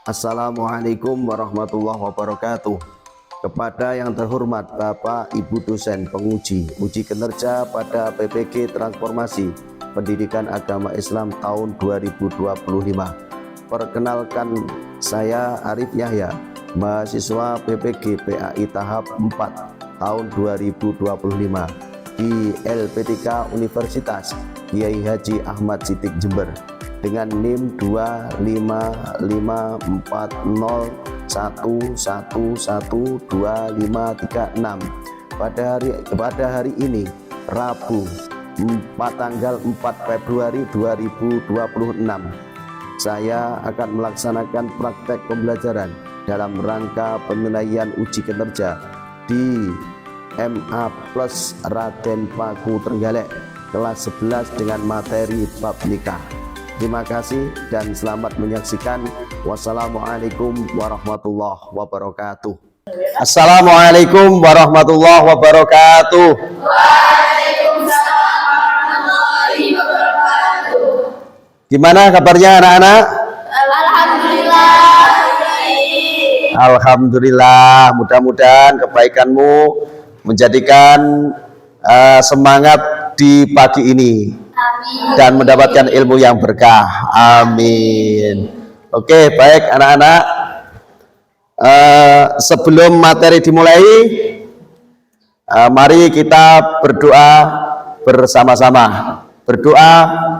Assalamualaikum warahmatullahi wabarakatuh. Kepada yang terhormat Bapak Ibu dosen penguji uji kinerja pada PPG Transformasi Pendidikan Agama Islam tahun 2025. Perkenalkan, saya Arif Yahya, mahasiswa PPG PAI tahap 4 tahun 2025 di LP3 Universitas Kiai Haji Ahmad Siddiq Jember dengan NIM 25510111256. Pada hari ini Rabu tanggal 4 Februari 2026 saya akan melaksanakan praktek pembelajaran dalam rangka penilaian uji kinerja di MA Plus Raden Paku Trenggalek kelas 11 dengan materi bab nikah. Terima kasih dan selamat menyaksikan. Wassalamualaikum warahmatullahi wabarakatuh. Assalamualaikum warahmatullahi wabarakatuh. Waalaikumsalam warahmatullahi wabarakatuh. Gimana kabarnya anak-anak? Alhamdulillah. Alhamdulillah, mudah-mudahan kebaikanmu menjadikan semangat di pagi ini. Amin. Dan mendapatkan ilmu yang berkah. Amin. Oke, baik anak-anak. Sebelum materi dimulai, mari kita berdoa bersama-sama. Berdoa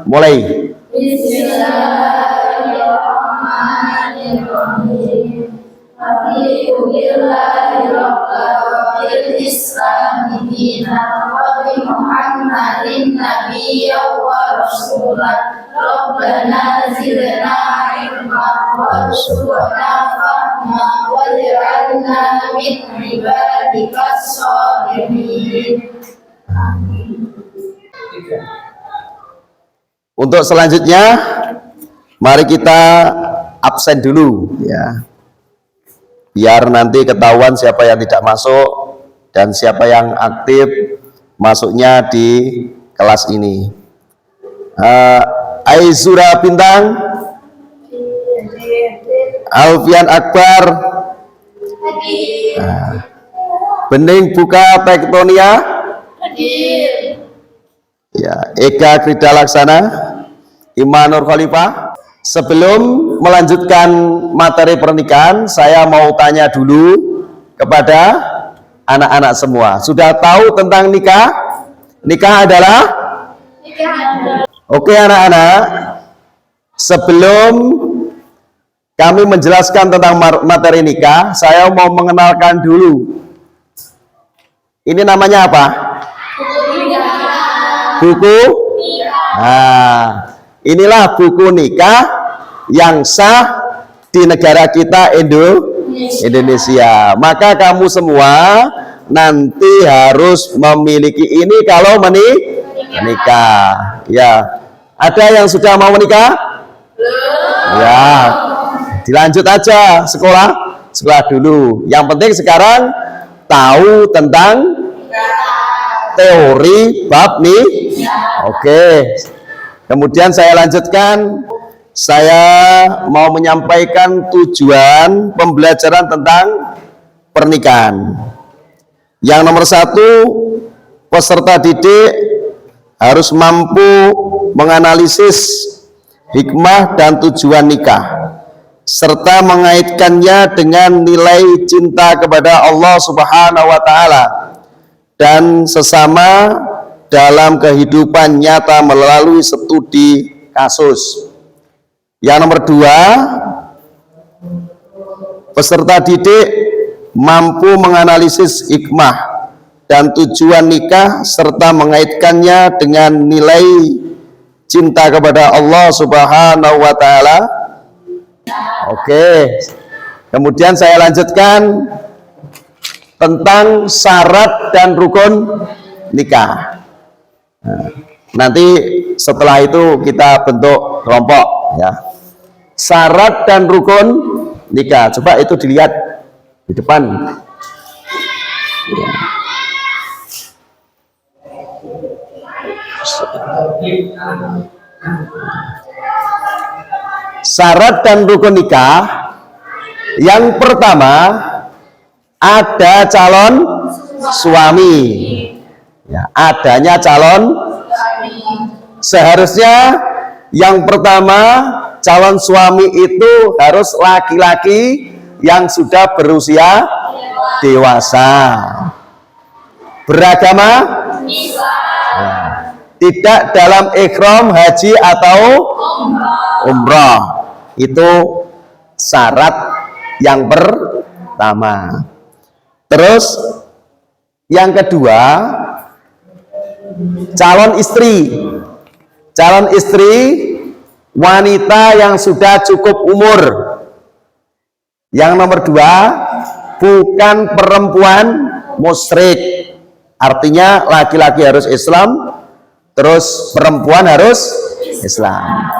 mulai. Bismillahirrahmanirrahim. Alhamdulillahirabbil Islami dinan wa bi Muhammadin nabiyyan wa rasulan. Rabbana zidna ilman warzuqna fahma waj'alna min ibadikas sholihin. Untuk selanjutnya, mari kita absen dulu ya. Biar nanti ketahuan siapa yang tidak masuk dan siapa yang aktif masuknya di kelas ini. Aizura Bintang, Alfian Akbar, Bening Buka Tektonia, ya, Ega Krida Laksana, Imanur Khalifah. Sebelum melanjutkan materi pernikahan, saya mau tanya dulu kepada anak-anak semua. Sudah tahu tentang nikah? Nikah adalah? Oke anak-anak, sebelum kami menjelaskan tentang materi nikah, saya mau mengenalkan dulu. Ini namanya apa? Buku? Nah, inilah buku nikah yang sah di negara kita Indonesia. Maka kamu semua nanti harus memiliki ini kalau menikah. Ya, ada yang sudah mau menikah? Ya, dilanjut aja sekolah dulu. Yang penting sekarang tahu tentang teori bab nih. Oke. Kemudian saya lanjutkan. Saya mau menyampaikan tujuan pembelajaran tentang pernikahan. Yang nomor 1, peserta didik harus mampu menganalisis hikmah dan tujuan nikah, serta mengaitkannya dengan nilai cinta kepada Allah Subhanahu wa Ta'ala dan sesama dalam kehidupan nyata melalui studi kasus. Yang nomor 2, peserta didik mampu menganalisis hikmah dan tujuan nikah serta mengaitkannya dengan nilai cinta kepada Allah Subhanahu wa Ta'ala. Oke. Kemudian saya lanjutkan tentang syarat dan rukun nikah. Nanti setelah itu kita bentuk kelompok ya. Syarat dan rukun nikah. Coba itu dilihat di depan. Ya. Syarat dan rukun nikah Yang pertama, ada calon suami. Ya, adanya calon, seharusnya yang pertama calon suami itu harus laki-laki yang sudah berusia dewasa, beragama, ya, tidak dalam ihram haji atau umrah. Itu syarat yang pertama. Terus yang kedua, calon istri. Calon istri wanita yang sudah cukup umur. Yang nomor dua, bukan perempuan musyrik. Artinya laki-laki harus Islam, terus perempuan harus Islam.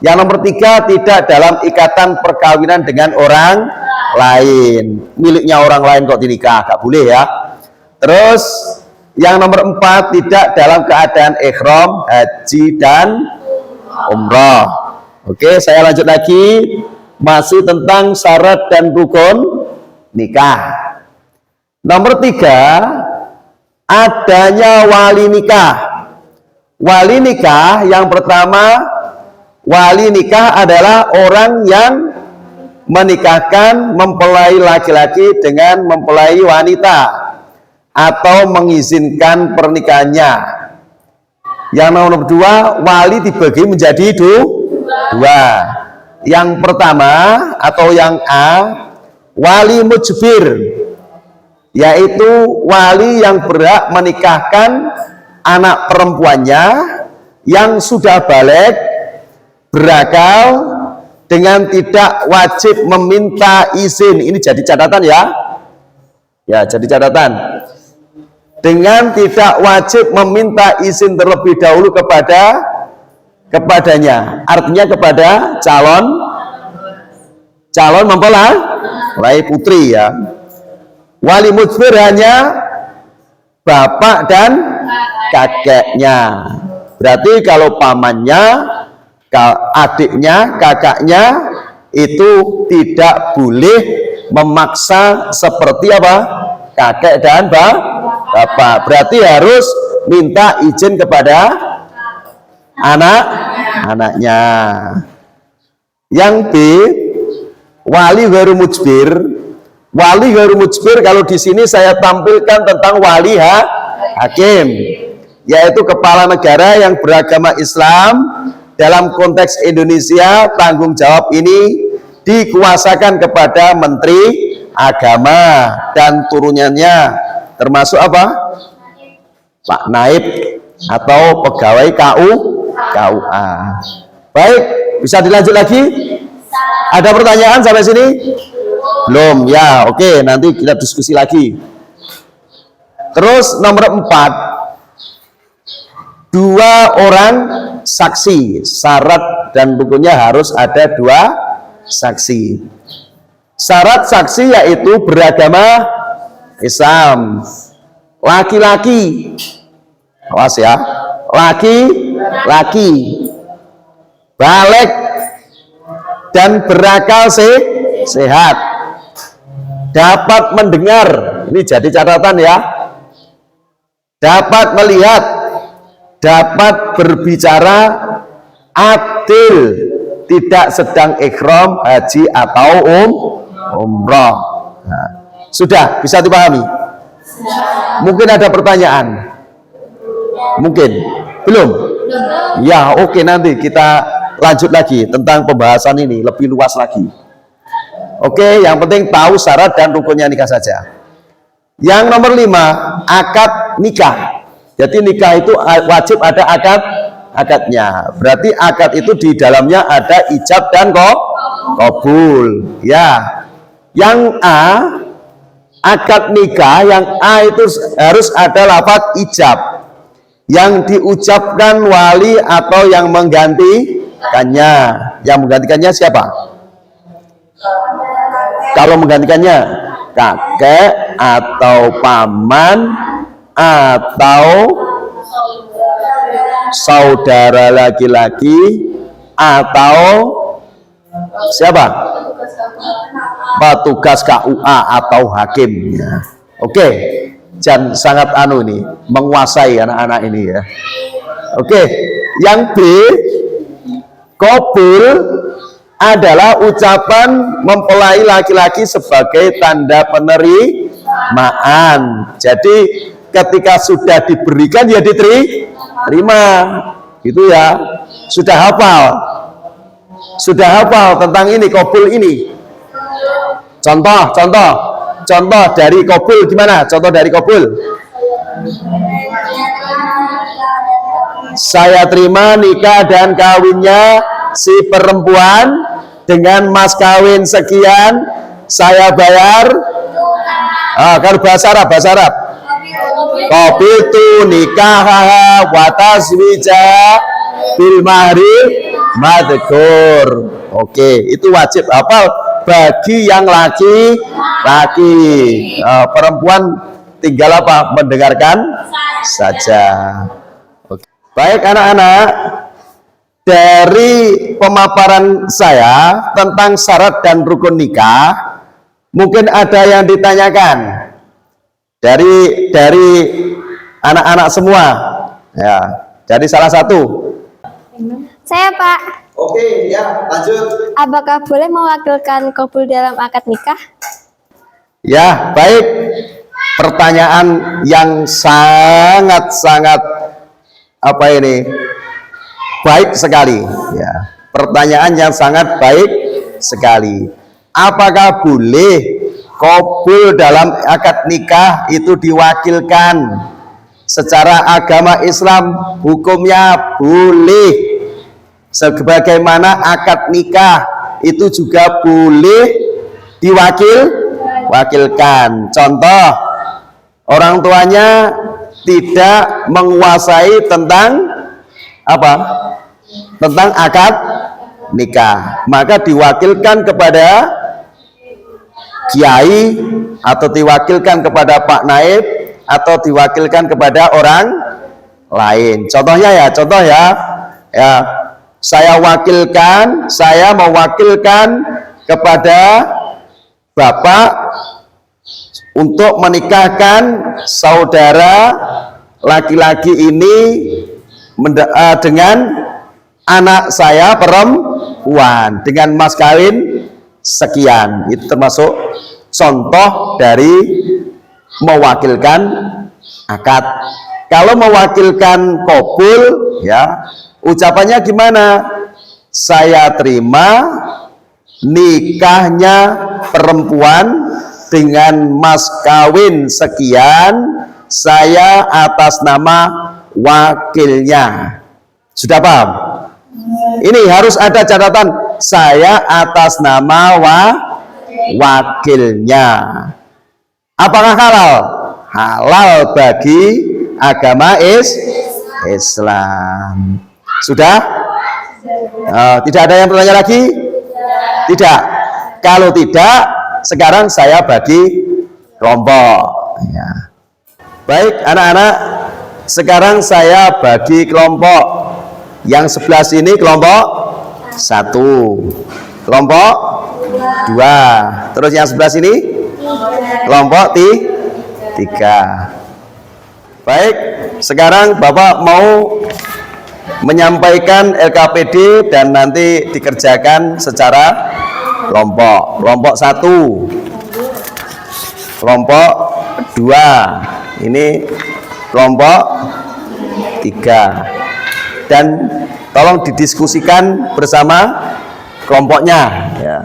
Yang nomor tiga, tidak dalam ikatan perkawinan dengan orang lain. Miliknya orang lain kok dinikah, gak boleh ya. Terus yang nomor empat, tidak dalam keadaan ihram haji dan umrah. Oke, saya lanjut lagi, masih tentang syarat dan rukun nikah. Nomor tiga, adanya wali nikah. Wali nikah yang pertama, wali nikah adalah orang yang menikahkan, mempelai laki-laki dengan mempelai wanita atau mengizinkan pernikahannya. Yang nomor dua, wali dibagi menjadi dua. Yang pertama atau yang A, wali mujbir, yaitu wali yang berhak menikahkan anak perempuannya yang sudah balik, berakal, dengan tidak wajib meminta izin. Ini jadi catatan ya. Ya, jadi catatan. Dengan tidak wajib meminta izin terlebih dahulu kepadanya. Artinya kepada calon mempelai putri ya. Wali mujbir hanya bapak dan kakeknya. Berarti kalau pamannya, adiknya, kakaknya itu tidak boleh memaksa seperti apa? Kakek dan bapak. Berarti harus minta izin kepada anaknya. Yang B, wali ghairu mujbir. Wali ghairu mujbir, kalau di sini saya tampilkan tentang wali hakim, yaitu kepala negara yang beragama Islam. Dalam konteks Indonesia, tanggung jawab ini dikuasakan kepada Menteri Agama dan turunannya, termasuk apa? Pak Naib atau pegawai KUA. Baik, bisa dilanjut lagi? Ada pertanyaan sampai sini? Belum ya, oke, nanti kita diskusi lagi. Terus nomor 4, dua orang saksi. Syarat dan bukunya harus ada dua saksi. Syarat saksi yaitu beragama Islam, laki-laki, awas ya, laki-laki, balik dan berakal sehat, dapat mendengar, ini jadi catatan ya, dapat melihat, dapat berbicara, adil, tidak sedang ihram haji atau umrah. Nah, sudah bisa dipahami? Mungkin ada pertanyaan? Mungkin belum? Ya, oke, nanti kita lanjut lagi tentang pembahasan ini lebih luas lagi. Oke, yang penting tahu syarat dan rukunnya nikah saja. Yang nomor 5, akad nikah. Jadi nikah itu wajib ada akadnya. Berarti akad itu di dalamnya ada ijab dan qabul. Ya. Yang A, akad nikah yang A itu harus ada lafaz ijab yang diucapkan wali atau yang menggantikannya. Yang menggantikannya siapa? Kalau menggantikannya kakek atau paman atau saudara laki-laki atau siapa? petugas KUA atau hakim ya. Oke, jangan sangat ini menguasai anak-anak ini ya. Oke, yang B, qabul adalah ucapan mempelai laki-laki sebagai tanda penerimaan. Jadi ketika sudah diberikan ya diterima, gitu ya. Sudah hafal tentang ini qabul ini. Contoh dari qabul gimana? Contoh dari qabul. Saya terima nikah dan kawinnya si perempuan dengan mas kawin sekian, saya bayar. Kalau bahasa Arab. Qabiltu nikahaha wa taswija bil mahri madhkur. Oke, itu wajib hafal bagi yang laki-laki. Perempuan tinggal apa? Mendengarkan saja. Oke. Baik anak-anak, dari pemaparan saya tentang syarat dan rukun nikah, mungkin ada yang ditanyakan dari anak-anak semua ya, dari salah satu. Saya Pak. Oke ya, lanjut. Apakah boleh mewakilkan qabul dalam akad nikah? Ya, baik. Pertanyaan yang sangat-sangat baik sekali ya. Pertanyaan yang sangat baik sekali. Apakah boleh qabul dalam akad nikah itu diwakilkan? Secara agama Islam hukumnya boleh. Sebagaimana akad nikah itu juga boleh diwakilkan. Contoh, orang tuanya tidak menguasai tentang akad nikah, maka diwakilkan kepada kiai atau diwakilkan kepada Pak Naib atau diwakilkan kepada orang lain. Contoh ya, saya mewakilkan kepada Bapak untuk menikahkan saudara laki-laki ini dengan anak saya perempuan dengan mas kawin sekian. Itu termasuk contoh dari mewakilkan akad. Kalau mewakilkan qabul ya, ucapannya gimana? Saya terima nikahnya perempuan dengan mas kawin sekian, saya atas nama wakilnya. Sudah paham? Ini harus ada catatan, saya atas nama wakilnya. Apakah halal? Halal bagi agama Islam. Sudah? Tidak ada yang bertanya lagi? Tidak. Kalau tidak, sekarang saya bagi kelompok ya. Baik anak-anak, sekarang saya bagi kelompok. Yang sebelah sini kelompok 1, kelompok 2, terus yang sebelah sini kelompok 3. Baik, sekarang Bapak mau menyampaikan LKPD dan nanti dikerjakan secara kelompok. Kelompok 1, kelompok 2, ini kelompok 3. Dan tolong didiskusikan bersama kelompoknya ya.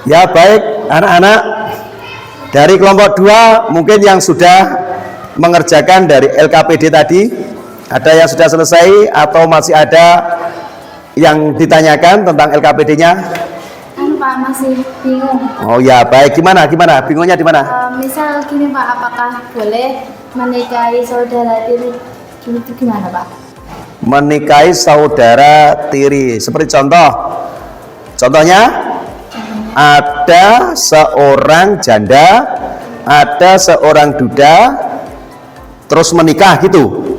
Ya baik anak-anak, dari kelompok 2 mungkin yang sudah mengerjakan dari LKPD tadi, ada yang sudah selesai atau masih ada yang ditanyakan tentang LKPD-nya? Pak, masih bingung. Oh ya baik, gimana bingungnya di mana? Misal gini Pak, apakah boleh menikahi saudara tiri itu gimana Pak? Menikahi saudara tiri seperti contohnya ada seorang janda, ada seorang duda, terus menikah gitu.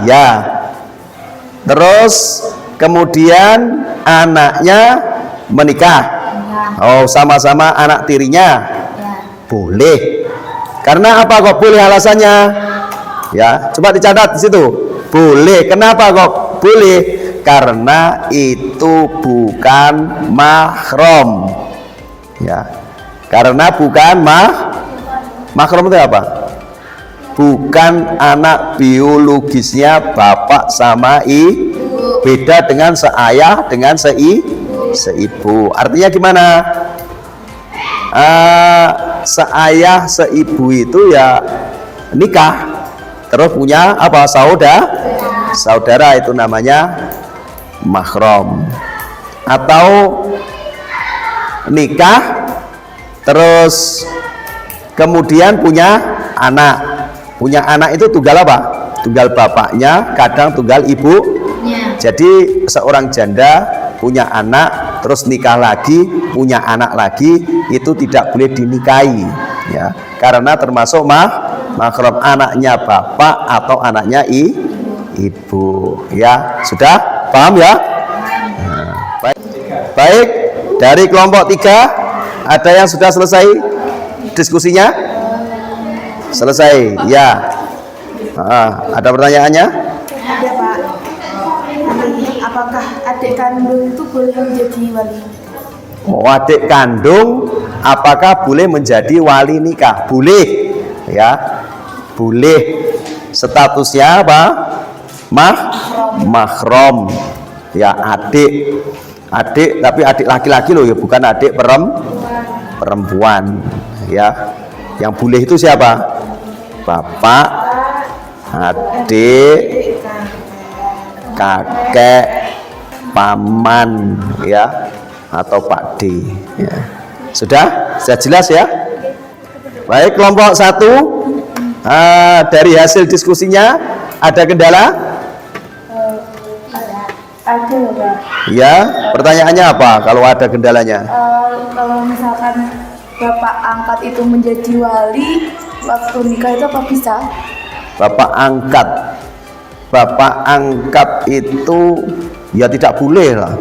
Ya. Terus kemudian anaknya menikah. Oh, sama-sama anak tirinya. Boleh. Karena apa kok boleh alasannya? Ya, coba dicatat di situ. Boleh. Kenapa kok boleh? Karena itu bukan mahram. Ya. Karena bukan mahram itu apa? Bukan anak biologisnya bapak sama ibu. Beda dengan seayah dengan seibu. Artinya gimana? Seayah seibu itu ya nikah, terus punya apa? Saudara itu namanya mahram. Atau nikah terus kemudian punya anak itu tunggal apa? Tunggal bapaknya, kadang tunggal ibunya. Jadi seorang janda punya anak terus nikah lagi, punya anak lagi, itu tidak boleh dinikahi ya, karena termasuk mahram, anaknya bapak atau anaknya ibu ya. Sudah paham ya? Baik, dari kelompok 3 ada yang sudah selesai diskusinya? Selesai ya. Ada pertanyaannya? Ada Pak. Apakah adik kandung itu boleh menjadi wali? Oh, adik kandung apakah boleh menjadi wali nikah? Boleh ya, boleh. Statusnya apa? Mahram ya, adik tapi adik laki-laki loh ya, bukan adik perempuan ya. Yang boleh itu siapa? Bapak, adik, kakek, paman ya, atau Pak D ya. Sudah jelas ya? Baik, kelompok 1 dari hasil diskusinya ada kendala? Ada Pak. Ya, pertanyaannya apa kalau ada kendalanya? Kalau misalkan bapak angkat itu menjadi wali waktu nikah itu apa bisa? Bapak angkat itu ya tidak boleh lah.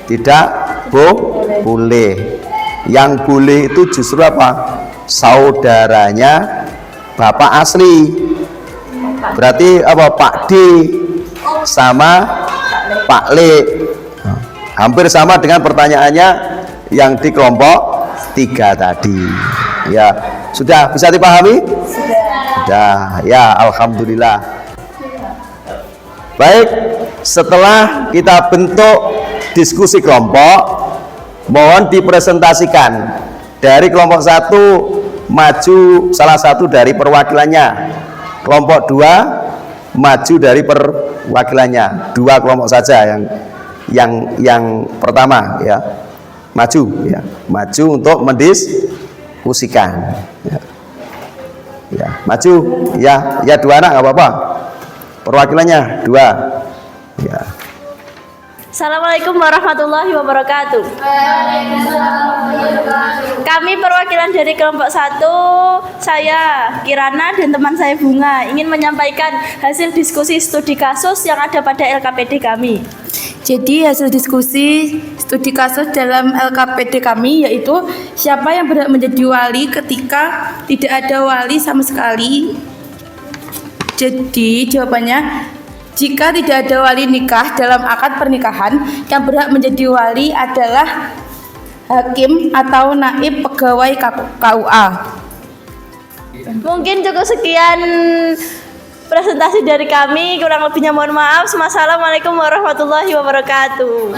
Tidak boleh. Yang boleh itu justru apa? Saudaranya bapak asli. Berarti apa? Pak D sama Pak Le. Hampir sama dengan pertanyaannya yang di kelompok 3 tadi. Ya, sudah bisa dipahami? Sudah. Ya, alhamdulillah. Baik, setelah kita bentuk diskusi kelompok, mohon dipresentasikan. Dari kelompok 1 maju salah satu dari perwakilannya. Kelompok 2 maju dari perwakilannya. 2 kelompok saja yang pertama ya. Maju untuk mendiskusikan. Ya, maju. Ya 2 anak nggak apa-apa. Perwakilannya 2. Ya. Assalamualaikum warahmatullahi wabarakatuh. Kami perwakilan dari kelompok 1, saya Kirana dan teman saya Bunga ingin menyampaikan hasil diskusi studi kasus yang ada pada LKPD kami. Jadi hasil diskusi studi kasus dalam LKPD kami yaitu siapa yang berhak menjadi wali ketika tidak ada wali sama sekali. Jadi jawabannya, jika tidak ada wali nikah dalam akad pernikahan, yang berhak menjadi wali adalah hakim atau naib pegawai KUA. Mungkin cukup sekian presentasi dari kami, kurang lebihnya mohon maaf. Wassalamualaikum warahmatullahi wabarakatuh.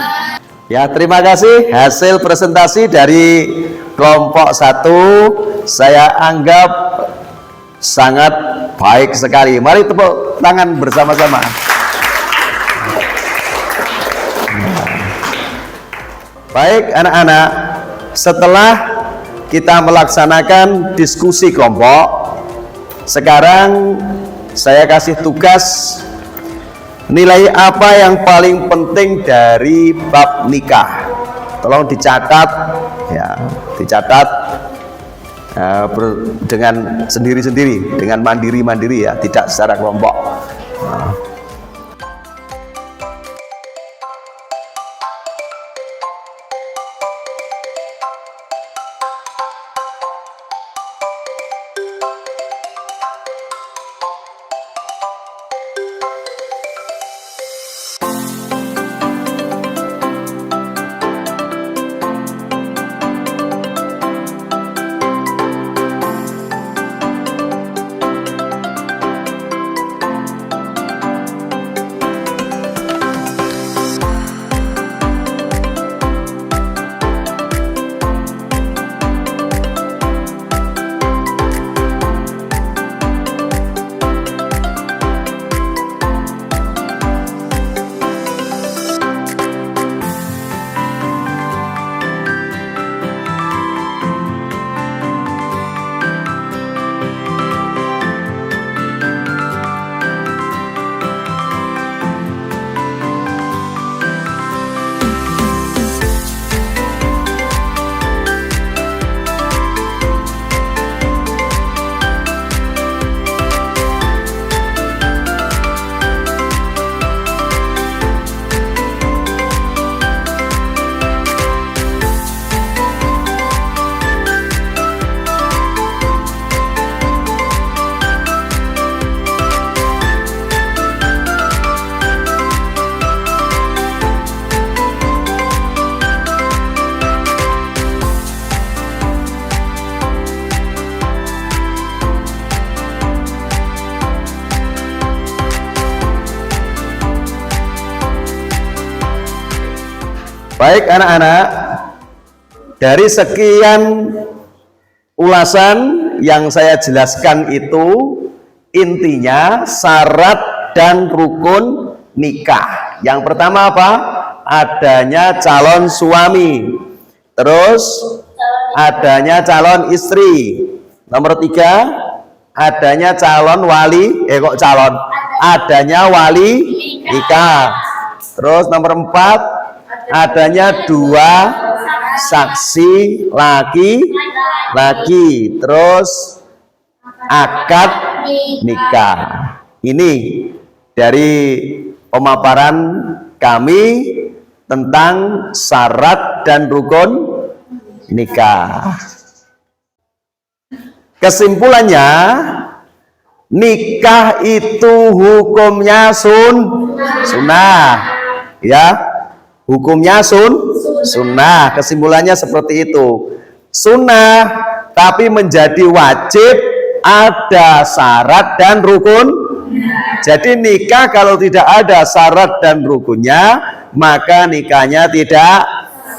Ya, terima kasih. Hasil presentasi dari kelompok 1 saya anggap sangat baik sekali. Mari tepuk tangan bersama-sama. Baik anak-anak, setelah kita melaksanakan diskusi kelompok, sekarang saya kasih tugas nilai apa yang paling penting dari bab nikah. Tolong dicatat ya, dicatat dengan sendiri-sendiri, dengan mandiri-mandiri ya, tidak secara kelompok. Baik anak-anak, dari sekian ulasan yang saya jelaskan itu intinya syarat dan rukun nikah. Yang pertama apa? Adanya calon suami. Terus adanya calon istri. Nomor 3, adanya calon wali. Adanya wali nikah. Terus nomor 4, adanya 2 saksi laki-laki. Terus akad nikah. Ini dari pemaparan kami tentang syarat dan rukun nikah. Kesimpulannya, nikah itu hukumnya sunnah. Ya, hukumnya sunnah. Kesimpulannya seperti itu. Sunnah, tapi menjadi wajib ada syarat dan rukun. Jadi nikah kalau tidak ada syarat dan rukunnya, maka nikahnya tidak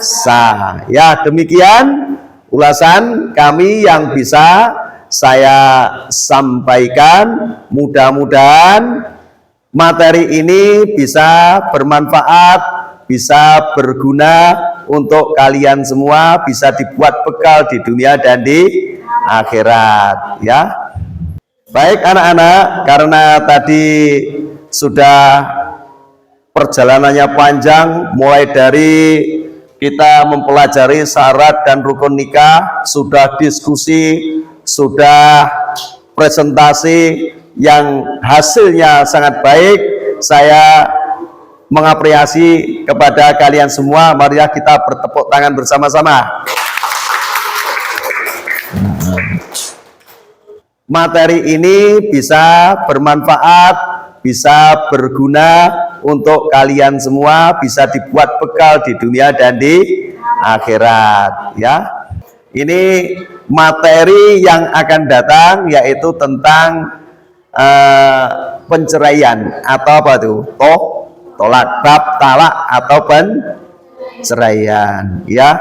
sah. Ya, demikian ulasan kami yang bisa saya sampaikan. Mudah-mudahan materi ini bisa bermanfaat, bisa berguna untuk kalian semua, bisa dibuat bekal di dunia dan di akhirat ya. Baik anak-anak, karena tadi sudah perjalanannya panjang, mulai dari kita mempelajari syarat dan rukun nikah, sudah diskusi, sudah presentasi yang hasilnya sangat baik. Saya mengapresiasi kepada kalian semua. Mari kita bertepuk tangan bersama-sama. Materi ini bisa bermanfaat, bisa berguna untuk kalian semua, bisa dibuat bekal di dunia dan di akhirat ya. Ini materi yang akan datang yaitu tentang penceraian atau apa itu? Tolak, bab talak atau ceraian. Ya,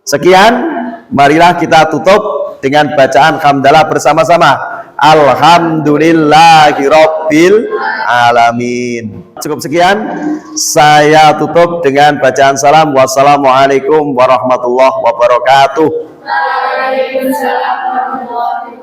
sekian. Marilah kita tutup dengan bacaan hamdalah bersama-sama. Alhamdulillahirabbil alamin. Cukup sekian. Saya tutup dengan bacaan salam. Wassalamualaikum warahmatullahi wabarakatuh. Waalaikumsalam warahmatullahi wabarakatuh.